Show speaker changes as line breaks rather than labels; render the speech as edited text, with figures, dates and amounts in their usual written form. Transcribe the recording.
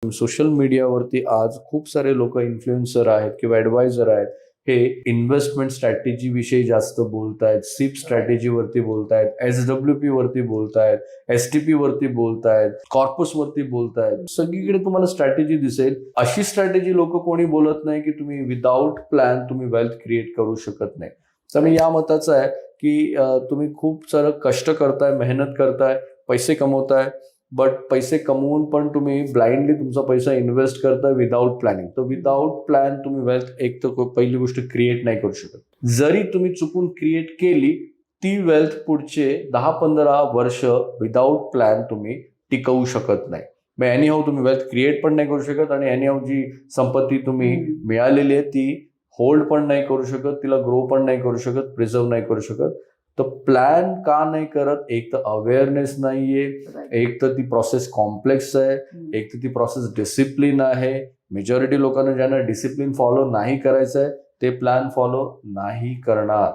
Social मीडियावरती आज खूप सारे लोक इन्फ्लुएन्सर आहेत किंवा ॲडवायझर आहेत, हे इन्व्हेस्टमेंट स्ट्रॅटेजी विषयी जास्त बोलतायत, सिप स्ट्रॅटेजी वरती बोलतायत, SWP वरती बोलतायत, STP वरती बोलतायत, कॉर्पस वरती बोलतायत. सगळीकडे तुम्हाला स्ट्रॅटेजी दिसेल. अशी स्ट्रॅटेजी लोक कोणी बोलत नाही की तुम्ही विदाउट प्लॅन तुम्ही वेल्थ क्रिएट करू शकत नाही. तर मी या मताचा आहे की तुम्ही खूप सारं कष्ट करताय, मेहनत करताय, पैसे कमवताय, बट पैसे कमवून पण तुम्ही ब्लाइंडली तुमचा पैसा इन्व्हेस्ट करताय विदाउट प्लॅनिंग. तर विदाउट प्लॅन तुम्ही वेल्थ एक तर पहिली गोष्ट क्रिएट नाही करू शकत. जरी तुम्ही चुकून क्रिएट केली, ती वेल्थ पुढचे 10-15 वर्ष विदाउट प्लॅन तुम्ही टिकवू शकत नाही. मग एनीहाऊ तुम्ही वेल्थ क्रिएट पण नाही करू शकत आणि एनीहाऊ जी संपत्ती तुम्ही मिळालेली आहे ती होल्ड पण नाही करू शकत, तिला ग्रो पण नाही करू शकत, प्रिझर्व नाही करू शकत. तर प्लॅन का नाही करत? एक तर अवेअरनेस नाहीये, एक तर ती प्रोसेस कॉम्प्लेक्स आहे, एक तर ती प्रोसेस डिसिप्लिन आहे. मेजॉरिटी लोकांना ज्यांना डिसिप्लिन फॉलो नाही करायचं आहे ते प्लॅन फॉलो नाही करणार.